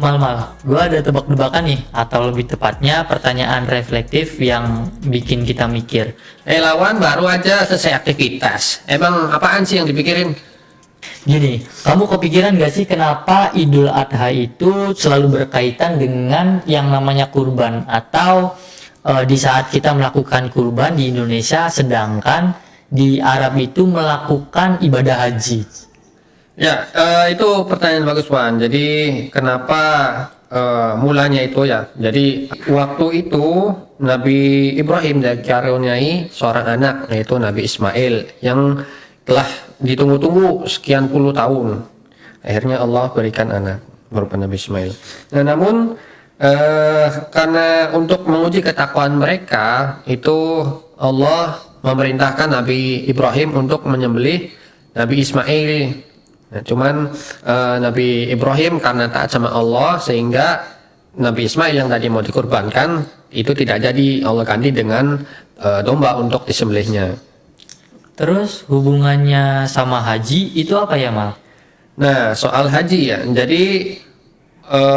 Mal, gue ada tebak-tebakan nih, atau lebih tepatnya pertanyaan reflektif yang bikin kita mikir. Lawan baru aja selesai aktivitas. Emang apaan sih yang dipikirin? Gini, kamu kepikiran gak sih kenapa Idul Adha itu selalu berkaitan dengan yang namanya kurban? Atau di saat kita melakukan kurban di Indonesia, sedangkan di Arab itu melakukan ibadah haji? Ya, itu pertanyaan bagus, Wan. Jadi kenapa mulanya itu ya? Jadi waktu itu Nabi Ibrahim dikaruniai seorang anak, yaitu Nabi Ismail, yang telah ditunggu-tunggu sekian puluh tahun. Akhirnya Allah berikan anak berupa Nabi Ismail. Nah, namun karena untuk menguji ketakwaan mereka, itu Allah memerintahkan Nabi Ibrahim untuk menyembelih Nabi Ismail. Nah, cuman Nabi Ibrahim karena taat sama Allah, sehingga Nabi Ismail yang tadi mau dikurbankan itu tidak jadi, Allah ganti dengan domba untuk disembelihnya. Terus hubungannya sama haji itu apa ya, Mal? Nah, soal haji ya, jadi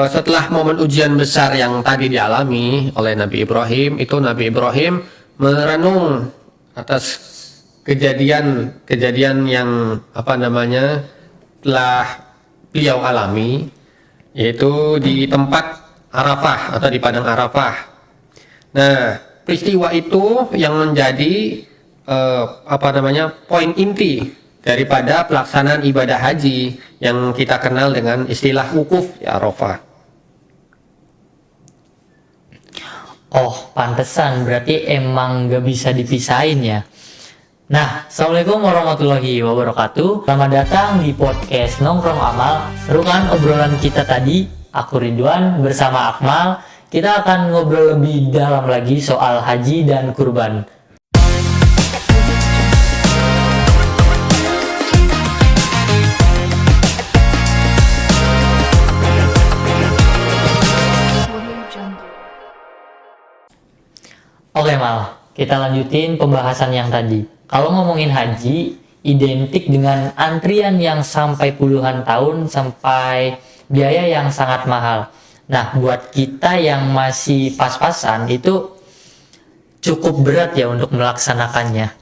setelah momen ujian besar yang tadi dialami oleh Nabi Ibrahim, itu Nabi Ibrahim merenung atas kejadian yang telah beliau alami, yaitu di tempat Arafah atau di padang Arafah. Nah, peristiwa itu yang menjadi poin inti daripada pelaksanaan ibadah haji yang kita kenal dengan istilah wukuf di Arafah. Oh, pantesan, berarti emang gak bisa dipisahin ya. Nah, Assalamualaikum warahmatullahi wabarakatuh. Selamat datang di podcast Nongkrong Amal. Seru kan obrolan kita tadi? Aku Ridwan bersama Akmal. Kita akan ngobrol lebih dalam lagi soal haji dan kurban. Oke, Mal, kita lanjutin pembahasan yang tadi. Kalau ngomongin haji, identik dengan antrian yang sampai puluhan tahun, sampai biaya yang sangat mahal. Nah, buat kita yang masih pas-pasan, itu cukup berat ya untuk melaksanakannya.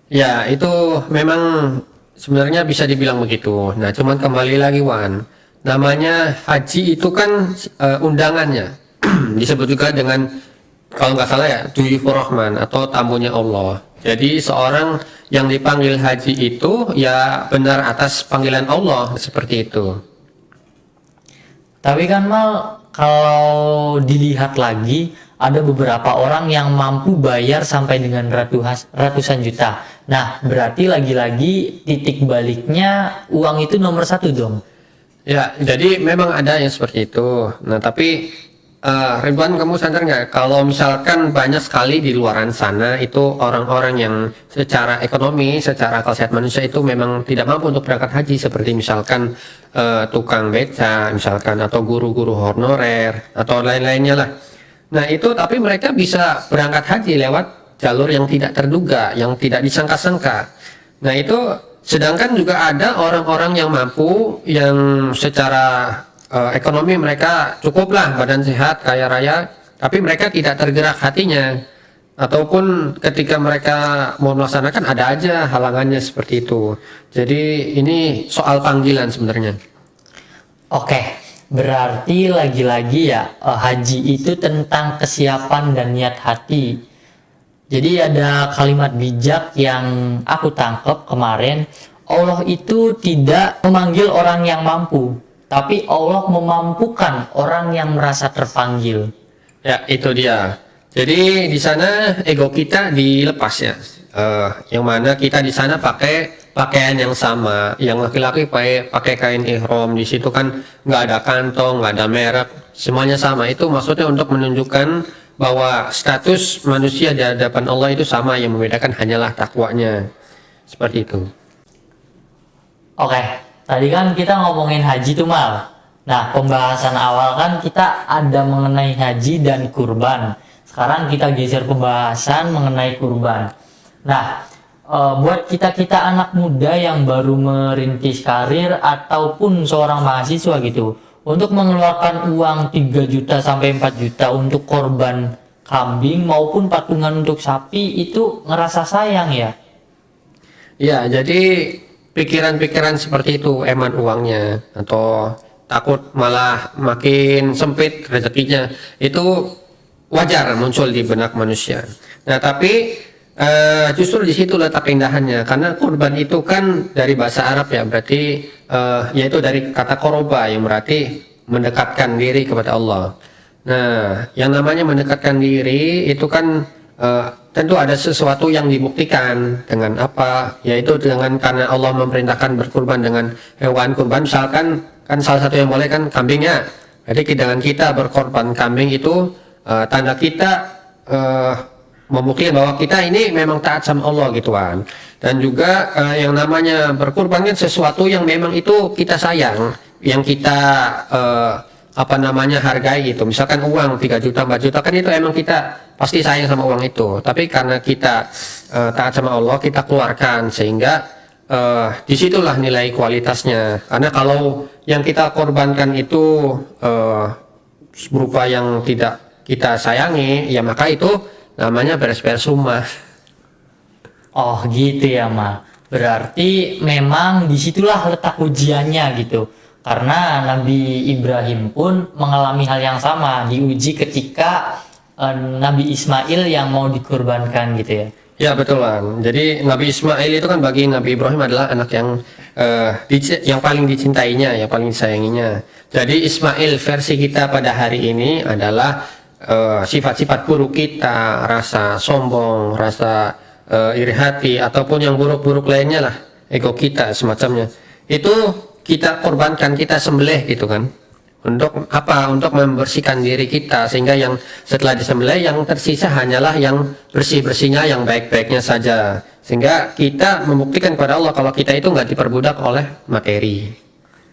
Ya, itu memang sebenarnya bisa dibilang begitu. Nah, cuman kembali lagi, Wan, namanya haji itu kan undangannya disebut juga dengan, kalau nggak salah ya, Duyufur Rahman atau tamunya Allah. Jadi seorang yang dipanggil haji itu ya benar atas panggilan Allah, seperti itu. Tapi kan, Mal, kalau dilihat lagi, ada beberapa orang yang mampu bayar sampai dengan ratusan juta. Nah, berarti lagi-lagi titik baliknya uang itu nomor satu dong. Ya, jadi memang ada yang seperti itu. Nah, tapi Ridwan, kamu sadar nggak kalau misalkan banyak sekali di luaran sana itu orang-orang yang secara ekonomi, secara akal sehat manusia itu memang tidak mampu untuk berangkat haji, seperti misalkan tukang beca, misalkan, atau guru-guru honorer atau lain-lainnya lah. Nah, itu tapi mereka bisa berangkat haji lewat jalur yang tidak terduga, yang tidak disangka-sangka. Nah, itu sedangkan juga ada orang-orang yang mampu, yang secara ekonomi mereka cukuplah, badan sehat, kaya raya, tapi mereka tidak tergerak hatinya, ataupun ketika mereka mau melaksanakan ada aja halangannya, seperti itu. Jadi ini soal panggilan sebenarnya. Oke, berarti lagi-lagi ya, haji itu tentang kesiapan dan niat hati. Jadi ada kalimat bijak yang aku tangkap kemarin, Allah itu tidak memanggil orang yang mampu, tapi Allah memampukan orang yang merasa terpanggil. Ya, itu dia. Jadi di sana ego kita dilepas ya. Yang mana kita di sana pakai pakaian yang sama. Yang laki-laki pakai kain ihram. Di situ kan nggak ada kantong, nggak ada merek, semuanya sama. Itu maksudnya untuk menunjukkan bahwa status manusia di hadapan Allah itu sama. Yang membedakan hanyalah takwanya. Seperti itu. Oke, tadi kan kita ngomongin haji tuh, Mal. Nah, pembahasan awal kan kita ada mengenai haji dan kurban. Sekarang kita geser pembahasan mengenai kurban. Nah, buat kita-kita anak muda yang baru merintis karir ataupun seorang mahasiswa gitu, untuk mengeluarkan uang 3 juta sampai 4 juta untuk korban kambing maupun patungan untuk sapi itu ngerasa sayang ya. Ya, jadi pikiran-pikiran seperti itu eman uangnya atau takut malah makin sempit rezekinya itu wajar muncul di benak manusia. Nah, tapi justru di situ letak keindahannya karena kurban itu kan dari bahasa Arab ya, berarti yaitu dari kata koroba yang berarti mendekatkan diri kepada Allah. Nah, yang namanya mendekatkan diri itu kan tentu ada sesuatu yang dibuktikan dengan apa, yaitu dengan karena Allah memerintahkan berkurban dengan hewan kurban. Misalkan kan salah satu yang boleh kan kambingnya. Jadi dengan kita berkorban kambing itu tanda kita membuktikan bahwa kita ini memang taat sama Allah gitu kan. Dan juga yang namanya berkurban kan sesuatu yang memang itu kita sayang, yang kita hargai gitu. Misalkan uang 3 juta 4 juta kan itu emang kita pasti sayang sama uang itu, tapi karena kita taat sama Allah kita keluarkan sehingga disitulah nilai kualitasnya. Karena kalau yang kita korbankan itu berupa yang tidak kita sayangi, ya maka itu namanya beres-beres rumah. Oh gitu ya Ma. Berarti memang disitulah letak ujiannya gitu. Karena Nabi Ibrahim pun mengalami hal yang sama, diuji ketika Nabi Ismail yang mau dikurbankan gitu ya. Ya betul Bang. Jadi Nabi Ismail itu kan bagi Nabi Ibrahim adalah anak yang yang paling dicintainya, yang paling disayanginya. Jadi Ismail versi kita pada hari ini adalah sifat-sifat buruk kita, rasa sombong, rasa iri hati ataupun yang buruk-buruk lainnya lah, ego kita semacamnya. Itu kita korbankan, kita sembelih gitu kan. Untuk apa? Untuk membersihkan diri kita sehingga yang setelah disembelih yang tersisa hanyalah yang bersih-bersihnya, yang baik-baiknya saja. Sehingga kita membuktikan kepada Allah kalau kita itu nggak diperbudak oleh materi.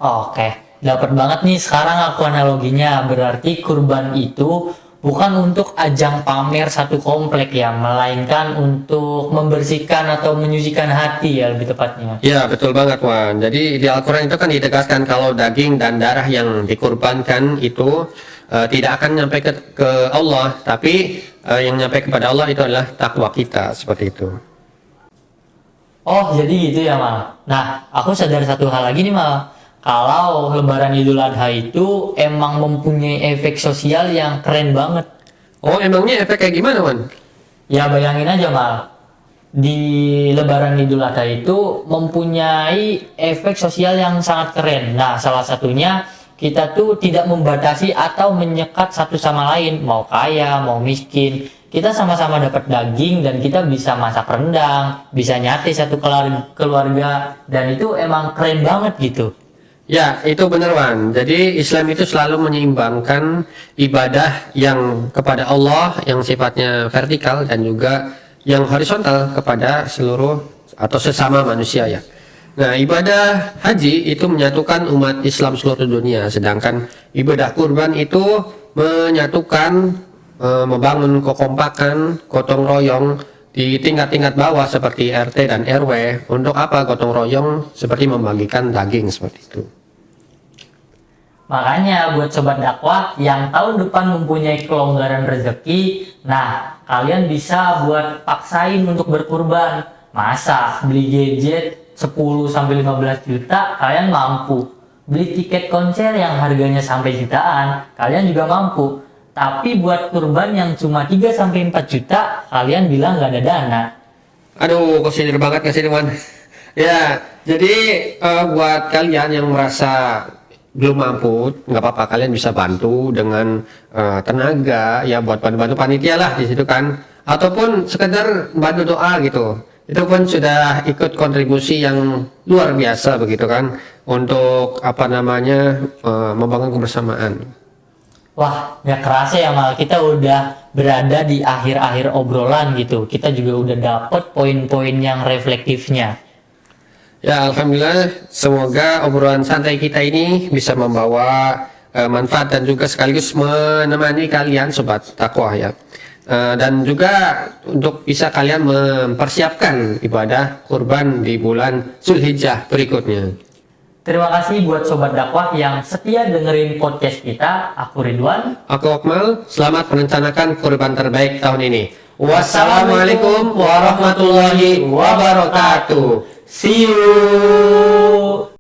Oke, dapat banget nih sekarang aku analoginya. Berarti kurban itu bukan untuk ajang pamer satu komplek ya, melainkan untuk membersihkan atau menyucikan hati ya lebih tepatnya. Ya betul banget Wan. Jadi di Al-Quran itu kan ditegaskan kalau daging dan darah yang dikurbankan itu tidak akan nyampe ke Allah, tapi yang nyampe kepada Allah itu adalah takwa kita, seperti itu. Oh jadi gitu ya Mal. Nah aku sadar satu hal lagi nih Mal. Kalau Lebaran Idul Adha itu emang mempunyai efek sosial yang keren banget. Oh emangnya efek kayak gimana Wan? Ya bayangin aja Mal, di Lebaran Idul Adha itu mempunyai efek sosial yang sangat keren. Nah salah satunya kita tuh tidak membatasi atau menyekat satu sama lain, mau kaya, mau miskin. Kita sama-sama dapat daging dan kita bisa masak rendang, bisa nyate satu keluarga, dan itu emang keren banget gitu. Ya, itu benar Wan. Jadi Islam itu selalu menyeimbangkan ibadah yang kepada Allah yang sifatnya vertikal dan juga yang horizontal kepada seluruh atau sesama manusia ya. Nah, ibadah haji itu menyatukan umat Islam seluruh dunia, sedangkan ibadah kurban itu menyatukan membangun kekompakan, gotong royong di tingkat-tingkat bawah seperti RT dan RW. Untuk apa gotong royong? Seperti membagikan daging seperti itu. Makanya buat sobat dakwah yang tahun depan mempunyai kelonggaran rezeki, nah kalian bisa buat paksain untuk berkurban. Masa beli gadget 10 sampai 15 juta kalian mampu. Beli tiket konser yang harganya sampai jutaan, kalian juga mampu. Tapi buat kurban yang cuma 3 sampai 4 juta, kalian bilang nggak ada dana. Aduh, kok sinir banget nggak sih teman? Ya, jadi buat kalian yang merasa belum mampu, nggak apa-apa, kalian bisa bantu dengan tenaga, ya buat bantu-bantu panitia lah di situ kan, ataupun sekedar bantu doa gitu. Itu pun sudah ikut kontribusi yang luar biasa begitu kan, untuk membangun kebersamaan. Wah, nggak kerasa ya Mal, kita udah berada di akhir-akhir obrolan gitu. Kita juga udah dapet poin-poin yang reflektifnya. Ya Alhamdulillah, semoga obrolan santai kita ini bisa membawa manfaat dan juga sekaligus menemani kalian sobat takwa ya. Dan juga untuk bisa kalian mempersiapkan ibadah kurban di bulan Zulhijjah berikutnya. Terima kasih buat Sobat Dakwah yang setia dengerin podcast kita. Aku Ridwan. Aku Akmal, selamat merencanakan kurban terbaik tahun ini. Wassalamualaikum warahmatullahi wabarakatuh. See you.